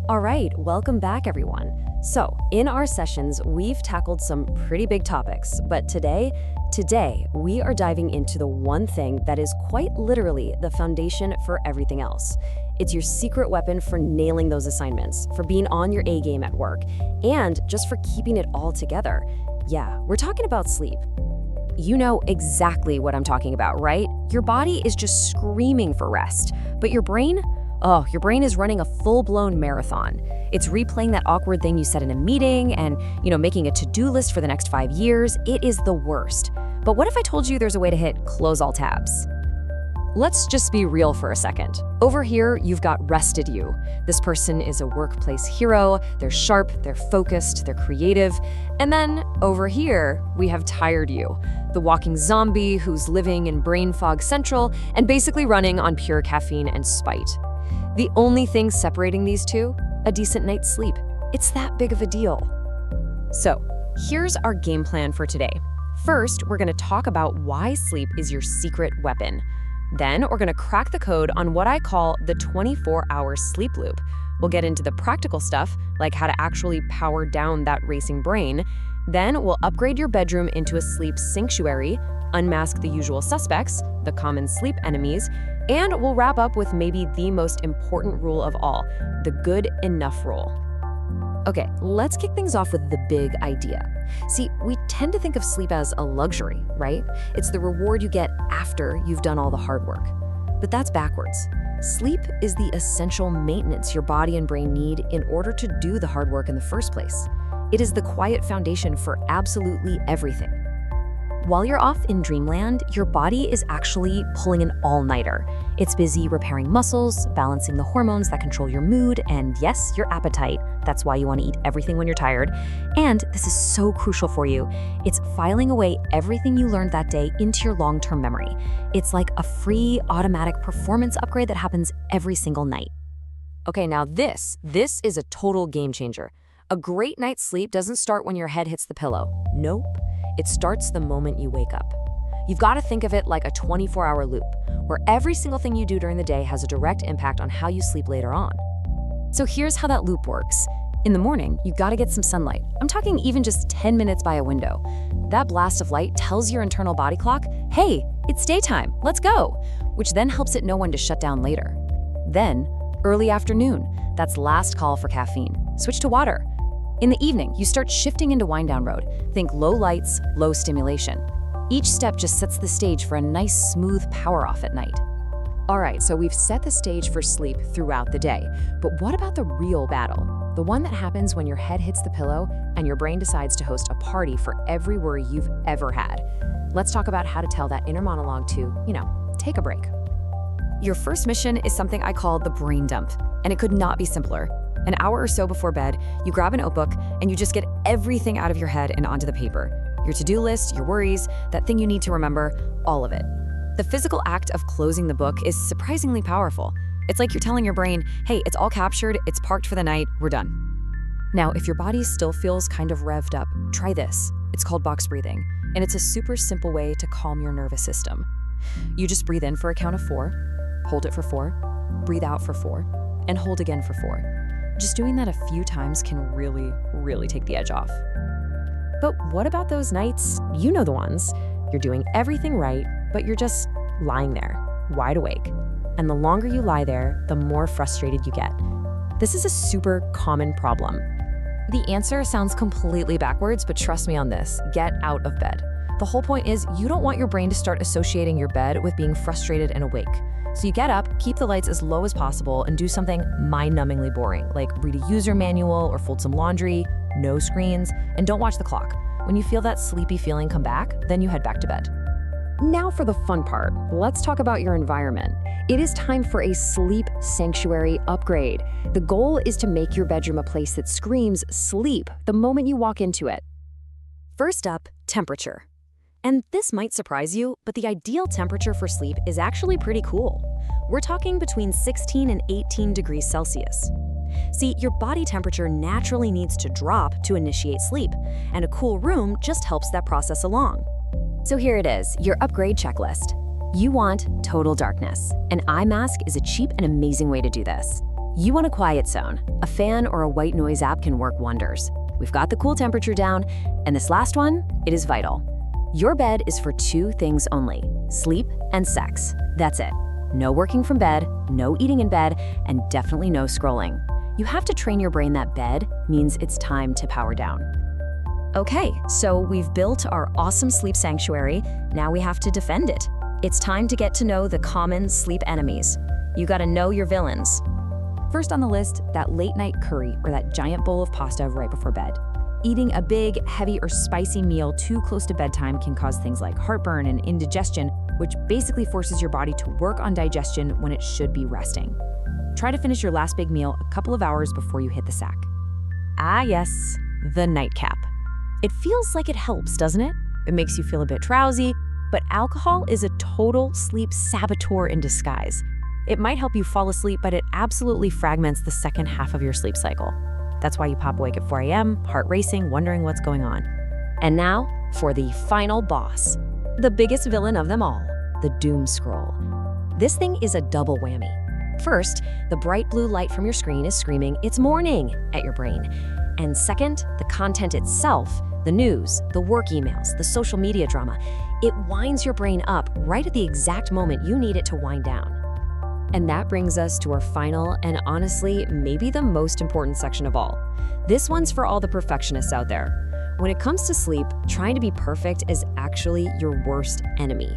All right, welcome back, everyone. So, in our sessions, we've tackled some pretty big topics, but today, we are diving into the one thing that is quite literally the foundation for everything else. It's your secret weapon for nailing those assignments, for being on your A game at work, and just for keeping it all together. Yeah, we're talking about sleep. You know exactly what I'm talking about, right? Your body is just screaming for rest, but your brain? Oh, your brain is running a full-blown marathon. It's replaying that awkward thing you said in a meeting and, making a to-do list for the next 5 years. It is the worst. But what if I told you there's a way to hit close all tabs? Let's just be real for a second. Over here, you've got rested you. This person is a workplace hero. They're sharp, they're focused, they're creative. And then over here, we have tired you, the walking zombie who's living in brain fog central and basically running on pure caffeine and spite. The only thing separating these two, a decent night's sleep. It's that big of a deal. So, here's our game plan for today. First, we're going to talk about why sleep is your secret weapon. Then, we're going to crack the code on what I call the 24-hour sleep loop. We'll get into the practical stuff, like how to actually power down that racing brain. Then, we'll upgrade your bedroom into a sleep sanctuary, unmask the usual suspects, the common sleep enemies, and we'll wrap up with maybe the most important rule of all, the good enough rule. Okay, let's kick things off with the big idea. See, we tend to think of sleep as a luxury, right? It's the reward you get after you've done all the hard work. But that's backwards. Sleep is the essential maintenance your body and brain need in order to do the hard work in the first place. It is the quiet foundation for absolutely everything. While you're off in dreamland, your body is actually pulling an all-nighter. It's busy repairing muscles, balancing the hormones that control your mood, and yes, your appetite. That's why you want to eat everything when you're tired. And this is so crucial for you. It's filing away everything you learned that day into your long-term memory. It's like a free, automatic performance upgrade that happens every single night. Okay, now this is a total game changer. A great night's sleep doesn't start when your head hits the pillow. Nope. It starts the moment you wake up. You've got to think of it like a 24-hour loop, where every single thing you do during the day has a direct impact on how you sleep later on. So here's how that loop works. In the morning, you've got to get some sunlight. I'm talking even just 10 minutes by a window. That blast of light tells your internal body clock, hey, it's daytime, let's go, which then helps it know when to shut down later. Then, early afternoon, that's last call for caffeine. Switch to water. In the evening, you start shifting into wind-down mode. Think low lights, low stimulation. Each step just sets the stage for a nice, smooth power-off at night. All right, so we've set the stage for sleep throughout the day. But what about the real battle? The one that happens when your head hits the pillow and your brain decides to host a party for every worry you've ever had. Let's talk about how to tell that inner monologue to, take a break. Your first mission is something I call the brain dump, and it could not be simpler. An hour or so before bed, you grab a notebook and you just get everything out of your head and onto the paper. Your to-do list, your worries, that thing you need to remember, all of it. The physical act of closing the book is surprisingly powerful. It's like you're telling your brain, hey, it's all captured, it's parked for the night, we're done. Now, if your body still feels kind of revved up, try this. It's called box breathing, and it's a super simple way to calm your nervous system. You just breathe in for a count of 4, hold it for 4, breathe out for 4, and hold again for 4. Just doing that a few times can really, really take the edge off. But what about those nights, you know the ones, you're doing everything right, but you're just lying there, wide awake. And the longer you lie there, the more frustrated you get. This is a super common problem. The answer sounds completely backwards, but trust me on this, get out of bed. The whole point is you don't want your brain to start associating your bed with being frustrated and awake. So you get up, keep the lights as low as possible, and do something mind-numbingly boring, like read a user manual or fold some laundry, no screens, and don't watch the clock. When you feel that sleepy feeling come back, then you head back to bed. Now for the fun part. Let's talk about your environment. It is time for a sleep sanctuary upgrade. The goal is to make your bedroom a place that screams sleep the moment you walk into it. First up, temperature. And this might surprise you, but the ideal temperature for sleep is actually pretty cool. We're talking between 16 and 18 degrees Celsius. See, your body temperature naturally needs to drop to initiate sleep, and a cool room just helps that process along. So here it is, your upgrade checklist. You want total darkness. An eye mask is a cheap and amazing way to do this. You want a quiet zone. A fan or a white noise app can work wonders. We've got the cool temperature down, and this last one, it is vital. Your bed is for two things only: sleep and sex. That's it. No working from bed, no eating in bed, and definitely no scrolling. You have to train your brain that bed means it's time to power down. Okay, so we've built our awesome sleep sanctuary. Now we have to defend it. It's time to get to know the common sleep enemies. You gotta know your villains. First on the list, that late night curry or that giant bowl of pasta right before bed. Eating a big, heavy, or spicy meal too close to bedtime can cause things like heartburn and indigestion, which basically forces your body to work on digestion when it should be resting. Try to finish your last big meal a couple of hours before you hit the sack. Ah yes, the nightcap. It feels like it helps, doesn't it? It makes you feel a bit drowsy, but alcohol is a total sleep saboteur in disguise. It might help you fall asleep, but it absolutely fragments the second half of your sleep cycle. That's why you pop awake at 4 a.m., heart racing, wondering what's going on. And now, for the final boss, the biggest villain of them all, the doom scroll. This thing is a double whammy. First, the bright blue light from your screen is screaming, "It's morning," at your brain. And second, the content itself, the news, the work emails, the social media drama, it winds your brain up right at the exact moment you need it to wind down. And that brings us to our final and honestly, maybe the most important section of all. This one's for all the perfectionists out there. When it comes to sleep, trying to be perfect is actually your worst enemy.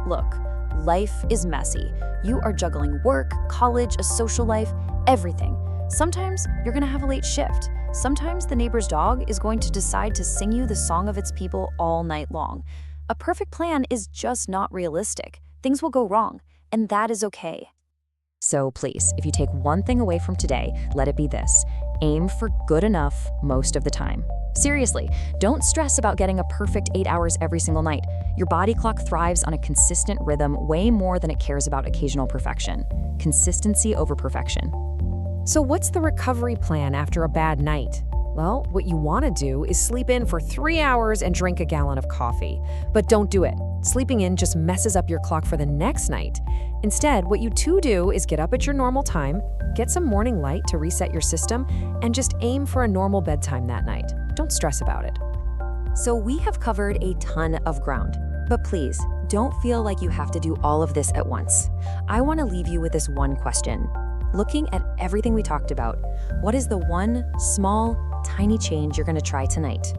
Look, life is messy. You are juggling work, college, a social life, everything. Sometimes you're gonna have a late shift. Sometimes the neighbor's dog is going to decide to sing you the song of its people all night long. A perfect plan is just not realistic. Things will go wrong, and that is okay. So please, if you take one thing away from today, let it be this: aim for good enough most of the time. Seriously, don't stress about getting a perfect 8 hours every single night. Your body clock thrives on a consistent rhythm way more than it cares about occasional perfection. Consistency over perfection. So what's the recovery plan after a bad night? Well, what you want to do is sleep in for 3 hours and drink a gallon of coffee. But don't do it. Sleeping in just messes up your clock for the next night. Instead, what you do is get up at your normal time, get some morning light to reset your system, and just aim for a normal bedtime that night. Don't stress about it. So we have covered a ton of ground. But please, don't feel like you have to do all of this at once. I want to leave you with this one question. Looking at everything we talked about, what is the one small, tiny change you're going to try tonight?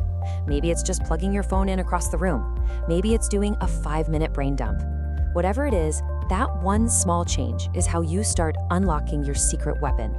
Maybe it's just plugging your phone in across the room. Maybe it's doing a 5-minute brain dump. Whatever it is, that one small change is how you start unlocking your secret weapon.